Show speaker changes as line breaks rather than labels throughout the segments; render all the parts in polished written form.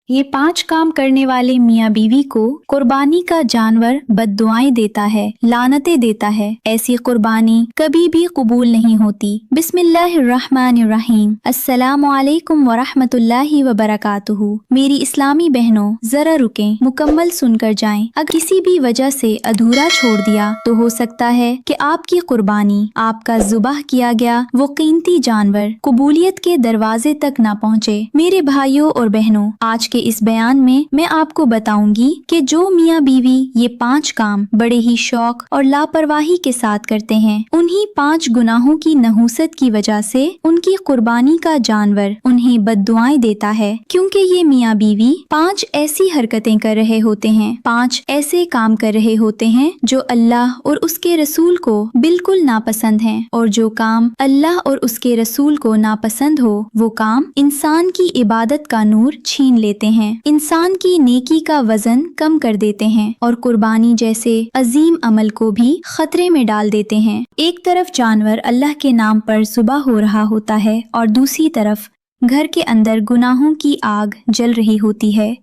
ये 5 काम करने वाले मियाँ बीवी को कुर्बानी का जानवर बद्दुआएं देता है, लानतें देता है। ऐसी कुर्बानी कभी भी कबूल नहीं होती। बिस्मिल्लाहिर्रहमानिर्रहीम। अस्सलामु अलैकुम व रहमतुल्लाहि व बरकातुहू। मेरी इस्लामी बहनों, जरा रुकें, मुकम्मल सुनकर जाएं। अगर किसी भी वजह से अधूरा छोड़ दिया तो हो सकता है कि आपकी कुर्बानी, आपका ज़ुबाह किया गया वो कीमती जानवर कबूलियत के दरवाजे तक ना पहुँचे। मेरे भाइयों और बहनों, आज के इस बयान में मैं आपको बताऊंगी कि जो मियाँ बीवी ये 5 काम बड़े ही शौक और लापरवाही के साथ करते हैं, उन्हीं 5 गुनाहों की नहूसत की वजह से उनकी कुर्बानी का जानवर उन्हें बद्दुआएं देता है। क्योंकि ये मियाँ बीवी 5 ऐसी हरकतें कर रहे होते हैं, 5 ऐसे काम कर रहे होते हैं जो अल्लाह और उसके रसूल को बिल्कुल नापसंद हैं। और जो काम अल्लाह और उसके रसूल को नापसंद हो, वो काम इंसान की इबादत का नूर छीन लेते हैं, इंसान की नेकी का वजन कम कर देते हैं और कुर्बानी जैसे अजीम अमल को भी खतरे में डाल देते हैं। एक तरफ जानवर अल्लाह के नाम पर ज़ुबाह हो रहा होता है और दूसरी तरफ घर के अंदर गुनाहों की आग जल रही होती है।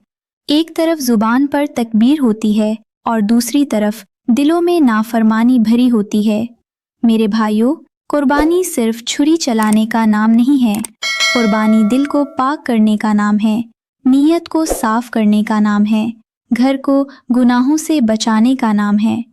एक तरफ जुबान पर तकबीर होती है और दूसरी तरफ दिलों में नाफरमानी भरी होती है। मेरे भाइयों, कुर्बानी सिर्फ छुरी चलाने का नाम नहीं है। कुर्बानी दिल को पाक करने का नाम है, नीयत को साफ करने का नाम है, घर को गुनाहों से बचाने का नाम है।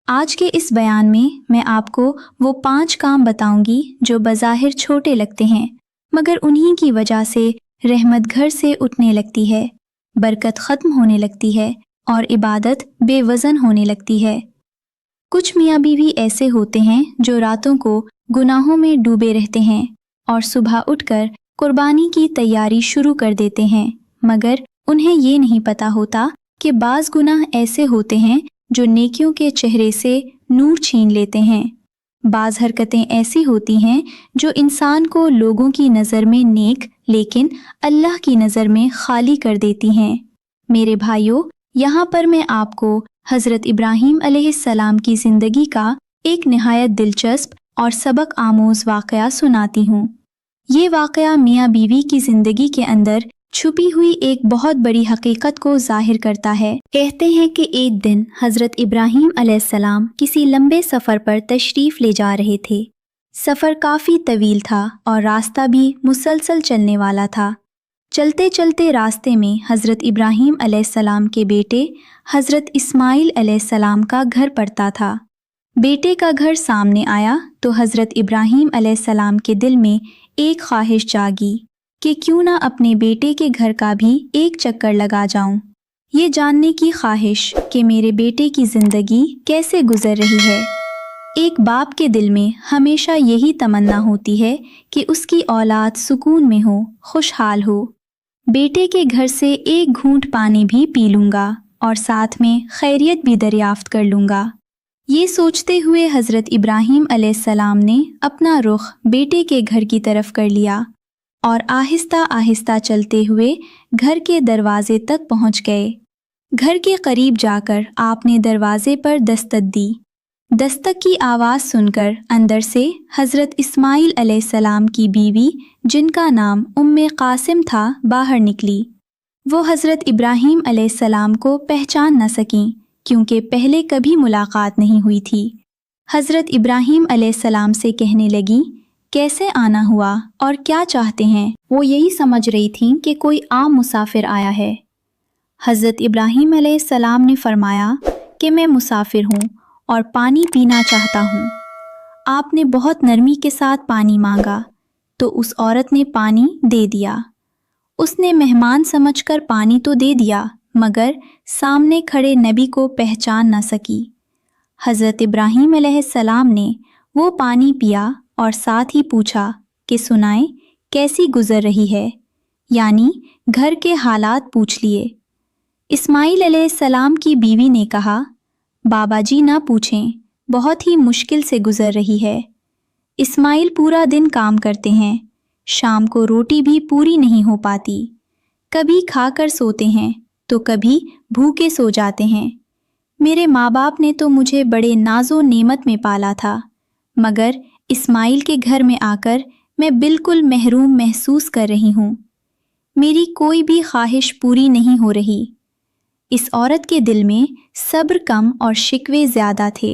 आज के इस बयान में मैं आपको वो 5 काम बताऊंगी जो बज़ाहिर छोटे लगते हैं, मगर उन्हीं की वजह से रहमत घर से उठने लगती है, बरकत ख़त्म होने लगती है और इबादत बेवज़न होने लगती है। कुछ मियाँ बीवी ऐसे होते हैं जो रातों को गुनाहों में डूबे रहते हैं और सुबह उठकर कुर्बानी की तैयारी शुरू कर देते हैं, मगर उन्हें ये नहीं पता होता कि बाज़ गुनाह ऐसे होते हैं जो नेकियों के चेहरे से नूर छीन लेते हैं। बाज़ हरकतें ऐसी होती हैं जो इंसान को लोगों की नज़र में नेक लेकिन अल्लाह की नज़र में खाली कर देती हैं। मेरे भाइयों, यहाँ पर मैं आपको हज़रत इब्राहीम अलैहिस्सलाम की ज़िंदगी का एक निहायत दिलचस्प और सबक आमोज़ वाक़या सुनाती हूँ। ये वाक़या मियाँ बीवी की ज़िंदगी के अंदर छुपी हुई एक बहुत बड़ी हकीकत को ज़ाहिर करता है। कहते हैं कि एक दिन हज़रत इब्राहीम अलैहिस्सलाम किसी लंबे सफ़र पर तशरीफ़ ले जा रहे थे। सफ़र काफ़ी तवील था और रास्ता भी मुसलसल चलने वाला था। चलते चलते रास्ते में हज़रत इब्राहीम अलैहिस्सलाम के बेटे हज़रत इस्माइल अलैहिस्सलाम का घर पड़ता था। बेटे का घर सामने आया तो हज़रत इब्राहीम अलैहिस्सलाम के दिल में एक ख्वाहिश जागी कि क्यों ना अपने बेटे के घर का भी एक चक्कर लगा जाऊं। ये जानने की ख्वाहिश कि मेरे बेटे की ज़िंदगी कैसे गुजर रही है। एक बाप के दिल में हमेशा यही तमन्ना होती है कि उसकी औलाद सुकून में हो, खुशहाल हो। बेटे के घर से एक घूंट पानी भी पी लूँगा और साथ में खैरियत भी दरियाफ्त कर लूँगा। ये सोचते हुए हज़रत इब्राहीम अलैहिस्सलाम ने अपना रुख बेटे के घर की तरफ कर लिया और आहिस्ता आहिस्ता चलते हुए घर के दरवाजे तक पहुंच गए। घर के करीब जाकर आपने दरवाजे पर दस्तक दी। दस्तक की आवाज़ सुनकर अंदर से हज़रत इस्माइल अलैहिस्सलाम की बीवी, जिनका नाम उम्मे कासिम था, बाहर निकली। वो हज़रत इब्राहीम अलैहिस्सलाम को पहचान न सकीं क्योंकि पहले कभी मुलाकात नहीं हुई थी। हज़रत इब्राहीम अलैहिस्सलाम से कहने लगी, कैसे आना हुआ और क्या चाहते हैं? वो यही समझ रही थीं कि कोई आम मुसाफिर आया है। हज़रत इब्राहीम अलैहिस्सलाम ने फरमाया कि मैं मुसाफिर हूँ और पानी पीना चाहता हूँ। आपने बहुत नरमी के साथ पानी मांगा तो उस औरत ने पानी दे दिया। उसने मेहमान समझकर पानी तो दे दिया, मगर सामने खड़े नबी को पहचान न सकी। हज़रत इब्राहीम अलैहिस्सलाम ने वो पानी पिया और साथ ही पूछा कि सुनाएं, कैसी गुज़र रही है, यानी घर के हालात पूछ लिए। इस्माइल अलैहिस्सलाम की बीवी ने कहा, बाबा जी ना पूछें, बहुत ही मुश्किल से गुज़र रही है। इस्माइल पूरा दिन काम करते हैं, शाम को रोटी भी पूरी नहीं हो पाती। कभी खाकर सोते हैं तो कभी भूखे सो जाते हैं। मेरे माँ बाप ने तो मुझे बड़े नाज़ो नेमत में पाला था, मगर इस्माइल के घर में आकर मैं बिल्कुल महरूम महसूस कर रही हूँ। मेरी कोई भी ख्वाहिश पूरी नहीं हो रही। इस औरत के दिल में सब्र कम और शिकवे ज़्यादा थे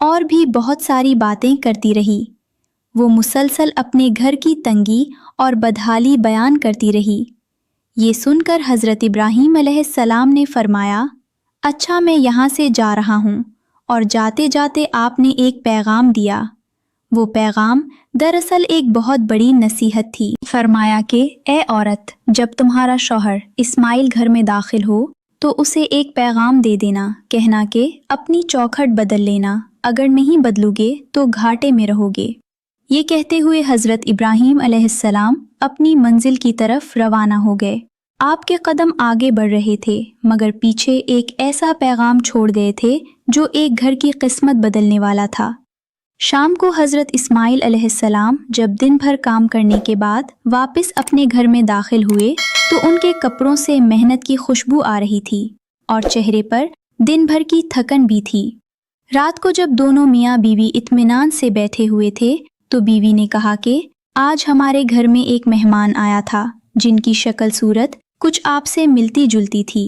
और भी बहुत सारी बातें करती रही। वो मुसलसल अपने घर की तंगी और बदहाली बयान करती रही। ये सुनकर हज़रत इब्राहीम अलैहिस्सलाम ने फरमाया, अच्छा मैं यहाँ से जा रहा हूँ, और जाते जाते आपने एक पैगाम दिया। वो पैगाम दरअसल एक बहुत बड़ी नसीहत थी। फरमाया कि ए औरत, जब तुम्हारा शौहर इस्माइल घर में दाखिल हो तो उसे एक पैगाम दे देना, कहना कि अपनी चौखट बदल लेना, अगर नहीं बदलोगे तो घाटे में रहोगे। ये कहते हुए हज़रत इब्राहीम अलैहिस्सलाम अपनी मंजिल की तरफ रवाना हो गए। आपके कदम आगे बढ़ रहे थे, मगर पीछे एक ऐसा पैगाम छोड़ गए थे जो एक घर की किस्मत बदलने वाला था। शाम को हज़रत इस्माइल अलैहिस्सलाम जब दिन भर काम करने के बाद वापस अपने घर में दाखिल हुए तो उनके कपड़ों से मेहनत की खुशबू आ रही थी और चेहरे पर दिन भर की थकन भी थी। रात को जब दोनों मियाँ बीवी इत्मीनान से बैठे हुए थे तो बीवी ने कहा कि आज हमारे घर में एक मेहमान आया था जिनकी शक्ल सूरत कुछ आपसे मिलती जुलती थी।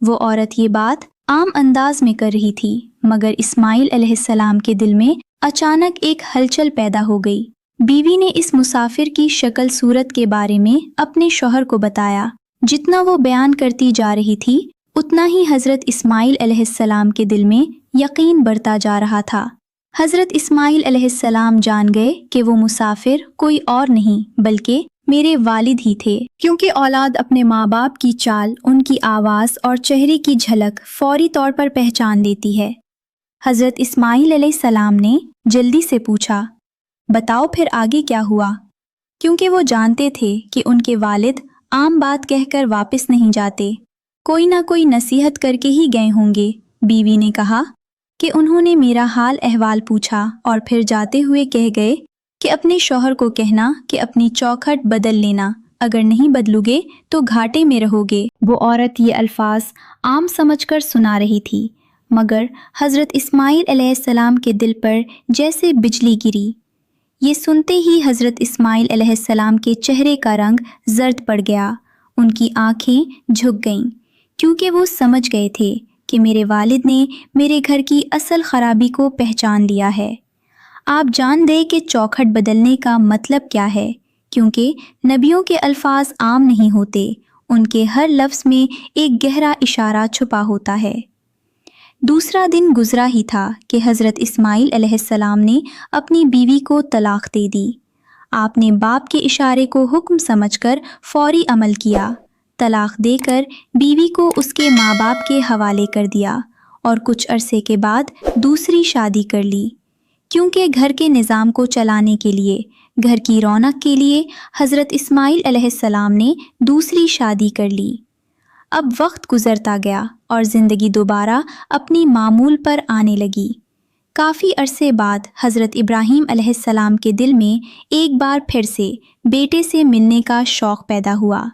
वो औरत ये बात आम अंदाज में कर रही थी, मगर इस्माइल अलैहिस्सलाम के दिल में अचानक एक हलचल पैदा हो गई। बीवी ने इस मुसाफिर की शक्ल सूरत के बारे में अपने शौहर को बताया। जितना वो बयान करती जा रही थी उतना ही हज़रत इस्माइल अलैहिस्सलाम के दिल में यकीन बढ़ता जा रहा था। हज़रत इस्माइल अलैहिस्सलाम जान गए कि वो मुसाफिर कोई और नहीं बल्कि मेरे वालिद ही थे, क्योंकि औलाद अपने माँ बाप की चाल, उनकी आवाज़ और चेहरे की झलक फौरी तौर पर पहचान लेती है। हज़रत इस्माइल अलैहिस्सलाम ने जल्दी से पूछा, बताओ फिर आगे क्या हुआ, क्योंकि वो जानते थे कि उनके वालिद आम बात कहकर वापस नहीं जाते, कोई ना कोई नसीहत करके ही गए होंगे। बीवी ने कहा कि उन्होंने मेरा हाल अहवाल पूछा और फिर जाते हुए कह गए कि अपने शौहर को कहना कि अपनी चौखट बदल लेना, अगर नहीं बदलोगे तो घाटे में रहोगे। वो औरत ये अल्फाज आम समझकर सुना रही थी, मगर हज़रत इस्माइल अलैहिस्सलाम के दिल पर जैसे बिजली गिरी। ये सुनते ही हज़रत इस्माइल अलैहिस्सलाम के चेहरे का रंग जर्द पड़ गया, उनकी आंखें झुक गईं, क्योंकि वो समझ गए थे कि मेरे वालिद ने मेरे घर की असल ख़राबी को पहचान लिया है। आप जान दें कि चौखट बदलने का मतलब क्या है, क्योंकि नबियों के अल्फाज आम नहीं होते, उनके हर लफ्ज़ में एक गहरा इशारा छुपा होता है। दूसरा दिन गुजरा ही था कि हज़रत इस्माइल अलैहिस्सलाम ने अपनी बीवी को तलाक़ दे दी। आपने बाप के इशारे को हुक्म समझकर फौरी अमल किया। तलाक़ देकर बीवी को उसके माँ बाप के हवाले कर दिया और कुछ अरसे के बाद दूसरी शादी कर ली, क्योंकि घर के निज़ाम को चलाने के लिए, घर की रौनक के लिए हज़रत इस्माइल अलैहिस्सलाम ने दूसरी शादी कर ली। अब वक्त गुज़रता गया और ज़िंदगी दोबारा अपनी मामूल पर आने लगी। काफ़ी अरसे बाद हज़रत इब्राहीम अलैहिस्सलाम के दिल में एक बार फिर से बेटे से मिलने का शौक़ पैदा हुआ।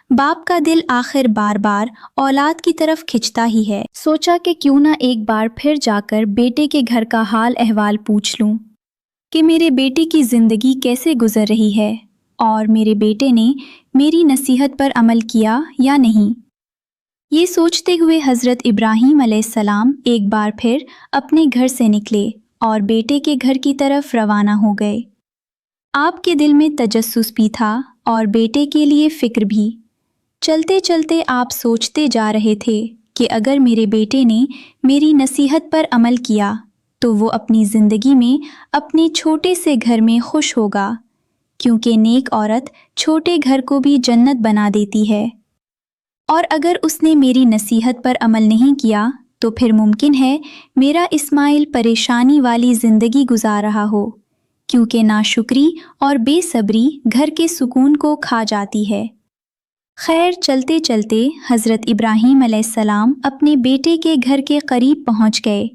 बाप का दिल आखिर बार बार औलाद की तरफ खिंचता ही है। सोचा कि क्यों ना एक बार फिर जाकर बेटे के घर का हाल अहवाल पूछ लूं कि मेरे बेटे की ज़िंदगी कैसे गुज़र रही है और मेरे बेटे ने मेरी नसीहत पर अमल किया या नहीं। ये सोचते हुए हज़रत इब्राहीम अलैहिस्सलाम एक बार फिर अपने घर से निकले और बेटे के घर की तरफ रवाना हो गए। आपके दिल में तजस्सुस भी था और बेटे के लिए फ़िक्र भी। चलते चलते आप सोचते जा रहे थे कि अगर मेरे बेटे ने मेरी नसीहत पर अमल किया तो वो अपनी ज़िंदगी में अपने छोटे से घर में खुश होगा, क्योंकि नेक औरत छोटे घर को भी जन्नत बना देती है। और अगर उसने मेरी नसीहत पर अमल नहीं किया तो फिर मुमकिन है मेरा इस्माइल परेशानी वाली ज़िंदगी गुजार रहा हो, क्योंकि नाशुक्री और बेसब्री घर के सुकून को खा जाती है। खैर, चलते चलते हज़रत इब्राहीम अलैहिस्सलाम अपने बेटे के घर के करीब पहुंच गए।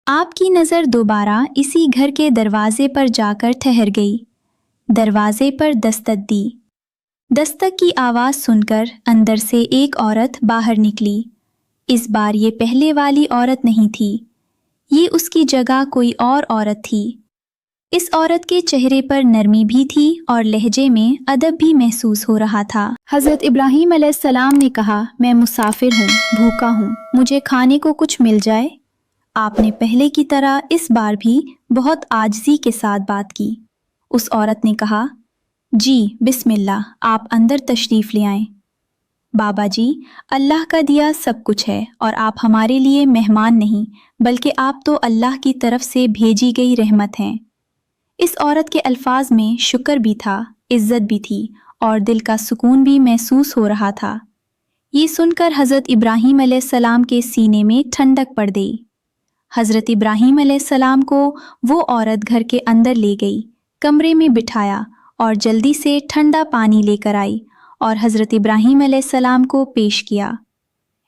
आपकी नज़र दोबारा इसी घर के दरवाज़े पर जाकर ठहर गई। दरवाज़े पर दस्तक दी। दस्तक की आवाज़ सुनकर अंदर से एक औरत बाहर निकली। इस बार ये पहले वाली औरत नहीं थी, ये उसकी जगह कोई और औरत थी। इस औरत के चेहरे पर नरमी भी थी और लहजे में अदब भी महसूस हो रहा था। हज़रत इब्राहीम अलैहिस्सलाम ने कहा, मैं मुसाफिर हूँ, भूखा हूँ, मुझे खाने को कुछ मिल जाए। आपने पहले की तरह इस बार भी बहुत आजिज़ी के साथ बात की। उस औरत ने कहा, जी बिस्मिल्लाह, आप अंदर तशरीफ़ ले आएं। बाबा जी, अल्लाह का दिया सब कुछ है और आप हमारे लिए मेहमान नहीं बल्कि आप तो अल्लाह की तरफ से भेजी गई रहमत हैं। इस औरत के अल्फाज में शुक्र भी था, इज्जत भी थी और दिल का सुकून भी महसूस हो रहा था। ये सुनकर हज़रत इब्राहीम अलैहिस्सलाम के सीने में ठंडक पड़ गई। हज़रत इब्राहीम अलैहिस्सलाम को वो औरत घर के अंदर ले गई, कमरे में बिठाया और जल्दी से ठंडा पानी लेकर आई और हज़रत इब्राहीम अलैहिस्सलाम को पेश किया।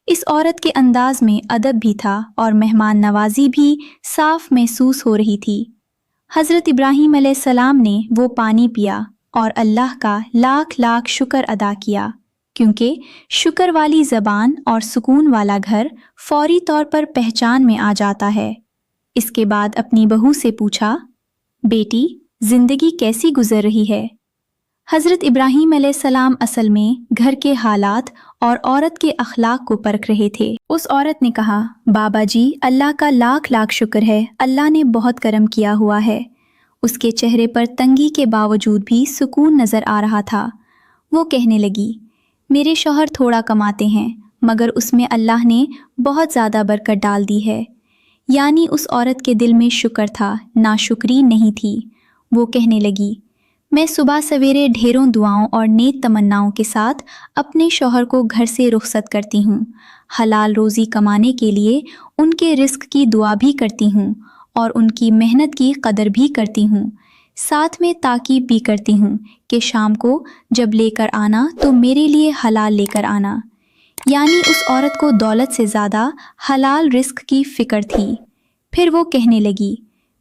इस औरत के अंदाज में अदब भी था और मेहमान नवाजी भी साफ महसूस हो रही थी। हज़रत इब्राहीम अलैहिस्सलाम ने वो पानी पिया और अल्लाह का लाख लाख शुक्र अदा किया, क्योंकि शुक्र वाली ज़बान और सुकून वाला घर फौरी तौर पर पहचान में आ जाता है। इसके बाद अपनी बहू से पूछा, बेटी ज़िंदगी कैसी गुजर रही है? हज़रत इब्राहीम अलैहिस्सलाम असल में घर के हालात और औरत के अखलाक को परख रहे थे। उस औरत ने कहा, बाबा जी, अल्लाह का लाख लाख शुक्र है, अल्लाह ने बहुत करम किया हुआ है। उसके चेहरे पर तंगी के बावजूद भी सुकून नज़र आ रहा था। वो कहने लगी, मेरे शौहर थोड़ा कमाते हैं मगर उसमें अल्लाह ने बहुत ज़्यादा बरकत डाल दी है। यानी उस औरत के दिल में शुक्र था, नाशुक्री नहीं थी। वो कहने लगी, मैं सुबह सवेरे ढेरों दुआओं और नेक तमन्नाओं के साथ अपने शौहर को घर से रुखसत करती हूँ। हलाल रोज़ी कमाने के लिए उनके रिस्क की दुआ भी करती हूँ और उनकी मेहनत की कदर भी करती हूँ। साथ में ताकीब भी करती हूँ कि शाम को जब लेकर आना तो मेरे लिए हलाल लेकर आना। यानी उस औरत को दौलत से ज़्यादा हलाल रिस्क की फ़िक्र थी। फिर वो कहने लगी,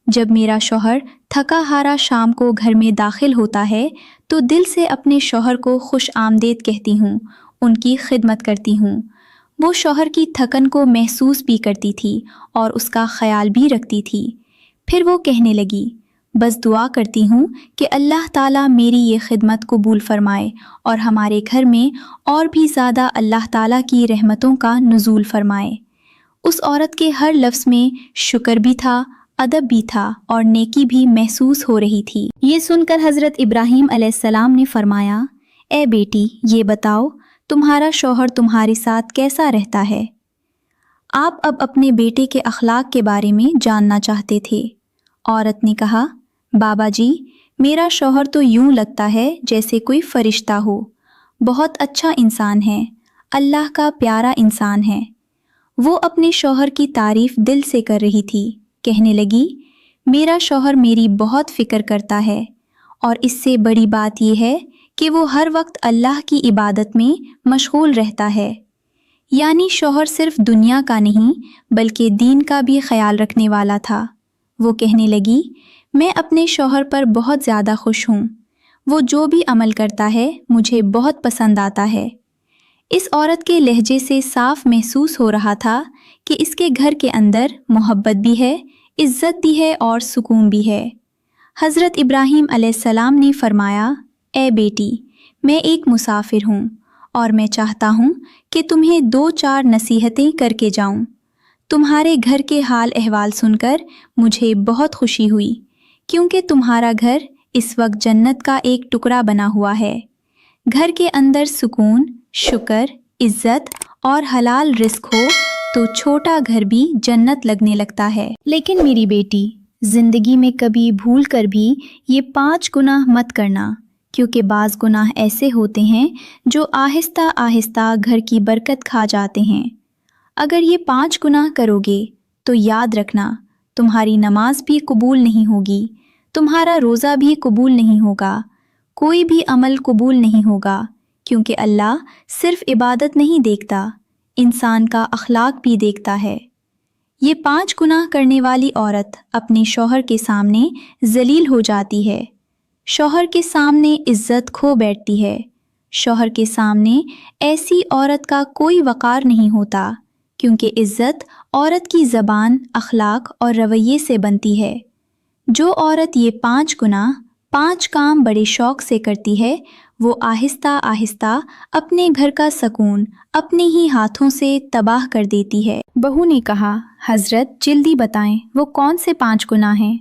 जब मेरा शौहर थका हारा शाम को घर में दाखिल होता है तो दिल से अपने शौहर को खुश आमदेद कहती हूँ, उनकी खिदमत करती हूँ। वो शौहर की थकन को महसूस भी करती थी और उसका ख्याल भी रखती थी। फिर वो कहने लगी, बस दुआ करती हूँ कि अल्लाह ताला मेरी ये खिदमत कबूल फरमाए और हमारे घर में और भी ज़्यादा अल्लाह ताला की रहमतों का नुज़ूल फरमाए। उस औरत के हर लफ्ज़ में शुक्र भी था, अदब भी था और नेकी भी महसूस हो रही थी। ये सुनकर हज़रत इब्राहीम अलैहिस्सलाम ने फरमाया, ए बेटी, ये बताओ तुम्हारा शौहर तुम्हारे साथ कैसा रहता है? आप अब अपने बेटे के अखलाक के बारे में जानना चाहते थे। औरत ने कहा, बाबा जी, मेरा शौहर तो यूं लगता है जैसे कोई फरिश्ता हो। बहुत अच्छा इंसान है, अल्लाह का प्यारा इंसान है। वो अपने शौहर की तारीफ़ दिल से कर रही थी। कहने लगी, मेरा शौहर मेरी बहुत फ़िक्र करता है और इससे बड़ी बात यह है कि वो हर वक्त अल्लाह की इबादत में मशगूल रहता है। यानी शौहर सिर्फ दुनिया का नहीं बल्कि दीन का भी ख्याल रखने वाला था। वो कहने लगी, मैं अपने शौहर पर बहुत ज़्यादा खुश हूँ। वो जो भी अमल करता है मुझे बहुत पसंद आता है। इस औरत के लहजे से साफ महसूस हो रहा था कि इसके घर के अंदर मोहब्बत भी है, इज़्ज़त भी है और सुकून भी है। हज़रत इब्राहीम अलैहिस्सलाम ने फरमाया, ए बेटी, मैं एक मुसाफिर हूँ और मैं चाहता हूँ कि तुम्हें 2-4 नसीहतें करके जाऊँ। तुम्हारे घर के हाल अहवाल सुनकर मुझे बहुत खुशी हुई, क्योंकि तुम्हारा घर इस वक्त जन्नत का एक टुकड़ा बना हुआ है। घर के अंदर सुकून, शुक्र, इज़्ज़त और हलाल रिस्क हो तो छोटा घर भी जन्नत लगने लगता है। लेकिन मेरी बेटी, ज़िंदगी में कभी भूल कर भी ये 5 गुनाह मत करना, क्योंकि बाज़ गुनाह ऐसे होते हैं जो आहिस्ता आहिस्ता घर की बरकत खा जाते हैं। अगर ये 5 गुनाह करोगे तो याद रखना, तुम्हारी नमाज भी कबूल नहीं होगी, तुम्हारा रोज़ा भी कबूल नहीं होगा, कोई भी अमल कबूल नहीं होगा, क्योंकि अल्लाह सिर्फ इबादत नहीं देखता, इंसान का अखलाक भी देखता है। ये 5 गुनाह करने वाली औरत अपने शौहर के सामने जलील हो जाती है, शौहर के सामने इज़्ज़त खो बैठती है। शौहर के सामने ऐसी औरत का कोई वक़ार नहीं होता, क्योंकि इज़्ज़त औरत की ज़बान, अखलाक और रवैये से बनती है। जो औरत ये 5 गुनाह 5 काम बड़े शौक से करती है वो आहिस्ता आहिस्ता अपने घर का सकून अपने ही हाथों से तबाह कर देती है। बहू ने कहा, हजरत जल्दी बताएं वो कौन से 5 गुनाह हैं।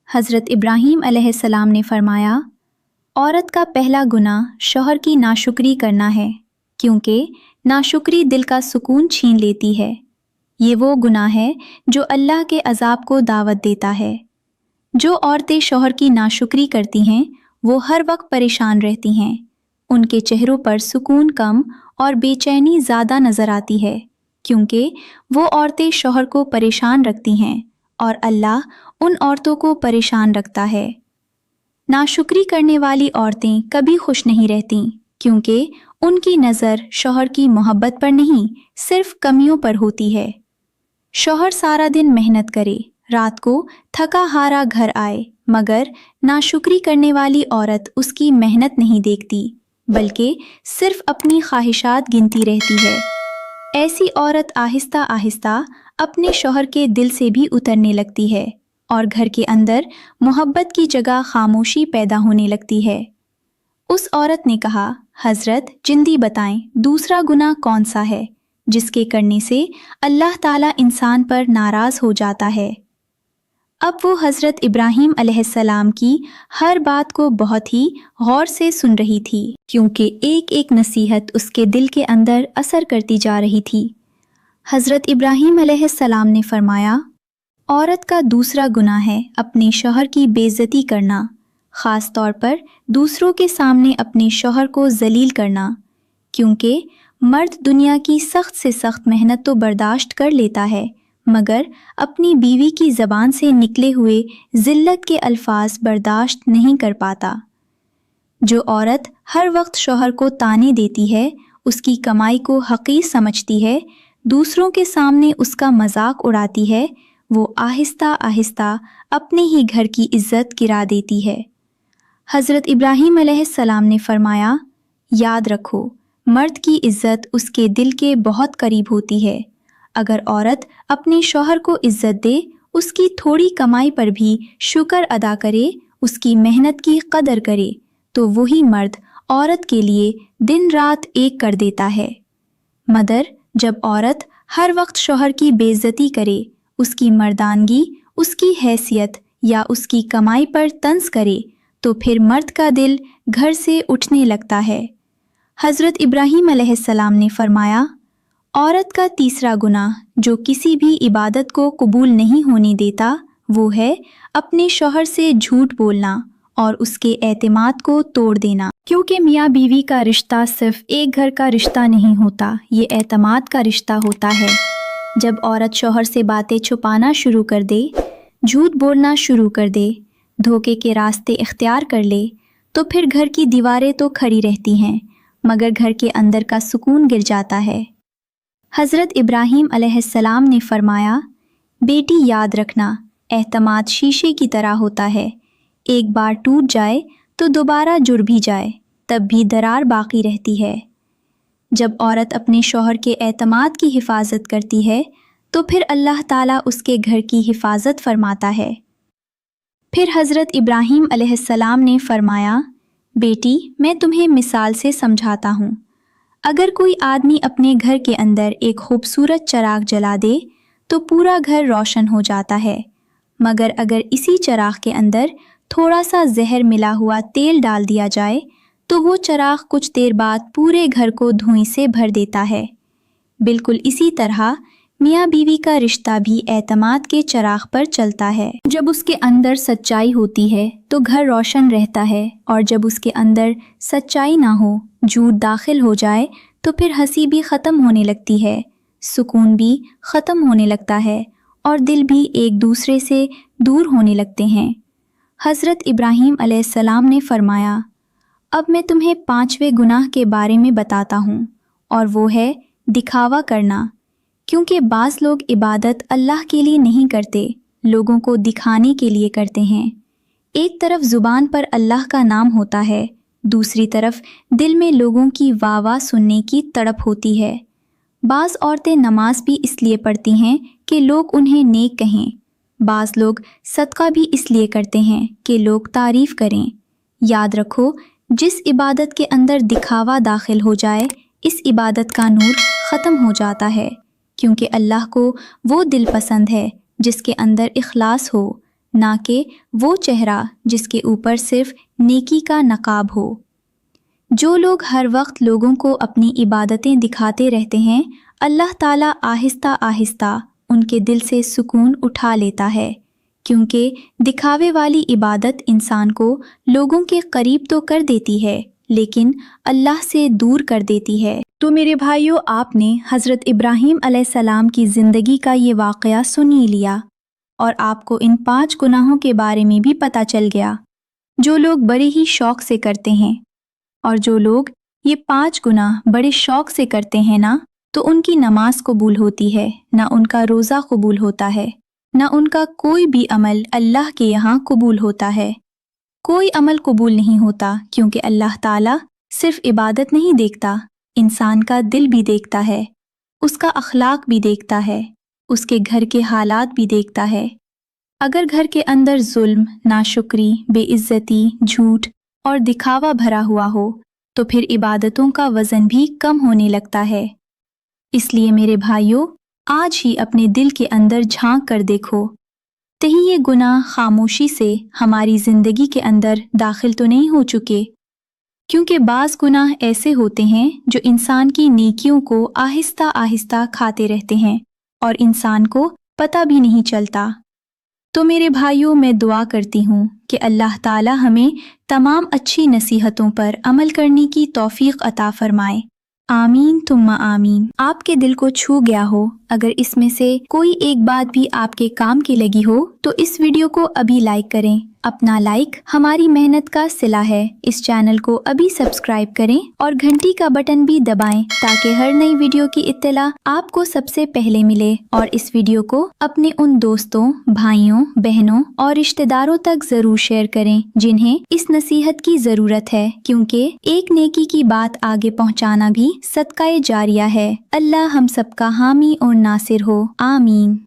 हजरत इब्राहीम अलैहिस्सलाम ने फरमाया, औरत का पहला गुनाह शौहर की नाशुक्री करना है, क्योंकि नाशुक्री दिल का सुकून छीन लेती है। ये वो गुनाह है जो अल्लाह के अजाब को दावत देता है। जो औरतें शौहर की नाशुक्री करती हैं वो हर वक्त परेशान रहती हैं। उनके चेहरों पर सुकून कम और बेचैनी ज़्यादा नज़र आती है, क्योंकि वो औरतें शौहर को परेशान रखती हैं और अल्लाह उन औरतों को परेशान रखता है। नाशुक्री करने वाली औरतें कभी खुश नहीं रहती, क्योंकि उनकी नज़र शौहर की मोहब्बत पर नहीं सिर्फ कमियों पर होती है। शौहर सारा दिन मेहनत करे, रात को थका हारा घर आए, मगर नाशुक्री करने वाली औरत उसकी मेहनत नहीं देखती, बल्कि सिर्फ अपनी ख्वाहिशात गिनती रहती है। ऐसी औरत आहिस्ता आहिस्ता अपने शौहर के दिल से भी उतरने लगती है और घर के अंदर मोहब्बत की जगह खामोशी पैदा होने लगती है। उस औरत ने कहा, हजरत जल्दी बताएं दूसरा गुनाह कौन सा है जिसके करने से अल्लाह ताला इंसान पर नाराज़ हो जाता है। अब वो हज़रत इब्राहीम अलैहिस्सलाम की हर बात को बहुत ही गौर से सुन रही थी, क्योंकि एक एक नसीहत उसके दिल के अंदर असर करती जा रही थी। हज़रत इब्राहीम अलैहिस्सलाम ने फरमाया, औरत का दूसरा गुनाह है अपने शौहर की बेइज्जती करना, ख़ास तौर पर दूसरों के सामने अपने शौहर को जलील करना, क्योंकि मर्द दुनिया की सख्त से सख्त मेहनत तो बर्दाश्त कर लेता है, मगर अपनी बीवी की ज़बान से निकले हुए ज़िल्लत के अल्फाज बर्दाश्त नहीं कर पाता। जो औरत हर वक्त शौहर को ताने देती है, उसकी कमाई को हक़ीर समझती है, दूसरों के सामने उसका मजाक उड़ाती है, वो आहिस्ता आहिस्ता अपने ही घर की इज़्ज़त गिरा देती है। हज़रत इब्राहीम अलैहिस्सलाम ने फरमाया, याद रखो मर्द की इज़्ज़त उसके दिल के बहुत करीब होती है। अगर औरत अपने शौहर को इज़्ज़त दे, उसकी थोड़ी कमाई पर भी शुक्र अदा करे, उसकी मेहनत की कदर करे, तो वही मर्द औरत के लिए दिन रात एक कर देता है। मगर जब औरत हर वक्त शौहर की बेइज्जती करे, उसकी मर्दानगी, उसकी हैसियत या उसकी कमाई पर तंज करे, तो फिर मर्द का दिल घर से उठने लगता है। हज़रत इब्राहीम अलैहिस्सलाम ने फरमाया, औरत का तीसरा गुनाह जो किसी भी इबादत को कबूल नहीं होने देता, वो है अपने शौहर से झूठ बोलना और उसके एतमाद को तोड़ देना। क्योंकि मियाँ बीवी का रिश्ता सिर्फ एक घर का रिश्ता नहीं होता, ये एतमाद का रिश्ता होता है। जब औरत शौहर से बातें छुपाना शुरू कर दे, झूठ बोलना शुरू कर दे, धोखे के रास्ते इख्तियार कर ले, तो फिर घर की दीवारें तो खड़ी रहती हैं, मगर घर के अंदर का सुकून गिर जाता है। हज़रत इब्राहीम अलैहिस्सलाम ने फरमाया, बेटी याद रखना, एतमाद शीशे की तरह होता है, एक बार टूट जाए तो दोबारा जुड़ भी जाए, तब भी दरार बाकी रहती है। जब औरत अपने शौहर के एतमाद की हिफाजत करती है, तो फिर अल्लाह ताला उसके घर की हिफाजत फरमाता है। फिर हज़रत इब्राहीम अलैहिस्सलाम ने फरमाया, बेटी मैं तुम्हें मिसाल से समझाता हूँ। अगर कोई आदमी अपने घर के अंदर एक खूबसूरत चिराग जला दे तो पूरा घर रोशन हो जाता है, मगर अगर इसी चिराग के अंदर थोड़ा सा जहर मिला हुआ तेल डाल दिया जाए तो वो चिराग कुछ देर बाद पूरे घर को धुएं से भर देता है। बिल्कुल इसी तरह मियाँ बीवी का रिश्ता भी एतमाद के चिराग पर चलता है। जब उसके अंदर सच्चाई होती है तो घर रोशन रहता है, और जब उसके अंदर सच्चाई ना हो, झूठ दाखिल हो जाए, तो फिर हंसी भी ख़त्म होने लगती है, सुकून भी ख़त्म होने लगता है और दिल भी एक दूसरे से दूर होने लगते हैं। हज़रत इब्राहीम अलैहिस्सलाम ने फरमाया, अब मैं तुम्हें 5वें गुनाह के बारे में बताता हूँ, और वो है दिखावा करना। क्योंकि बाज़ लोग इबादत अल्लाह के लिए नहीं करते, लोगों को दिखाने के लिए करते हैं। एक तरफ ज़ुबान पर अल्लाह का नाम होता है, दूसरी तरफ दिल में लोगों की वाह वाह सुनने की तड़प होती है। बाज़ औरतें नमाज भी इसलिए पढ़ती हैं कि लोग उन्हें नेक कहें, बाज़ लोग सदका भी इसलिए करते हैं कि लोग तारीफ़ करें। याद रखो, जिस इबादत के अंदर दिखावा दाखिल हो जाए, इस इबादत का नूर ख़त्म हो जाता है, क्योंकि अल्लाह को वो दिल पसंद है जिसके अंदर इखलास हो, ना कि वो चेहरा जिसके ऊपर सिर्फ नेकी का नकाब हो। जो लोग हर वक्त लोगों को अपनी इबादतें दिखाते रहते हैं, अल्लाह ताला आहिस्ता आहिस्ता उनके दिल से सुकून उठा लेता है, क्योंकि दिखावे वाली इबादत इंसान को लोगों के करीब तो कर देती है, लेकिन अल्लाह से दूर कर देती है। तो मेरे भाइयों, आपने हज़रत इब्राहीम अलैहिस्सलाम की ज़िंदगी का ये वाक़या सुन ही लिया और आपको इन 5 गुनाहों के बारे में भी पता चल गया जो लोग बड़े ही शौक़ से करते हैं। और जो लोग ये 5 गुनाह बड़े शौक़ से करते हैं ना, तो उनकी नमाज कबूल होती है, ना उनका रोज़ा कबूल होता है, ना उनका कोई भी अमल अल्लाह के यहाँ कबूल होता है। कोई अमल कबूल नहीं होता, क्योंकि अल्लाह ताला सिर्फ इबादत नहीं देखता, इंसान का दिल भी देखता है, उसका अखलाक भी देखता है, उसके घर के हालात भी देखता है। अगर घर के अंदर जुल्म, नाशुक्री, बेइज्जती, झूठ और दिखावा भरा हुआ हो, तो फिर इबादतों का वज़न भी कम होने लगता है। इसलिए मेरे भाइयों, आज ही अपने दिल के अंदर झांक कर देखो, कहीं ये गुनाह खामोशी से हमारी ज़िंदगी के अंदर दाखिल तो नहीं हो चुके, क्योंकि बाज़ गुनाह ऐसे होते हैं जो इंसान की नेकियों को आहिस्ता आहिस्ता खाते रहते हैं और इंसान को पता भी नहीं चलता। तो मेरे भाइयों, मैं दुआ करती हूँ कि अल्लाह ताला हमें तमाम अच्छी नसीहतों पर अमल करने की तौफीक अता फरमाए। आमीन तुम्मा आमीन। आपके दिल को छू गया हो, अगर इसमें से कोई एक बात भी आपके काम की लगी हो, तो इस वीडियो को अभी लाइक करें। अपना लाइक हमारी मेहनत का सिला है। इस चैनल को अभी सब्सक्राइब करें और घंटी का बटन भी दबाएं, ताकि हर नई वीडियो की इत्तला आपको सबसे पहले मिले। और इस वीडियो को अपने उन दोस्तों, भाइयों, बहनों और रिश्तेदारों तक जरूर शेयर करें जिन्हें इस नसीहत की जरूरत है, क्योंकि एक नेकी की बात आगे पहुंचाना भी सदका-ए जारिया है। अल्लाह हम सबका हामी और नासिर हो। आमीन।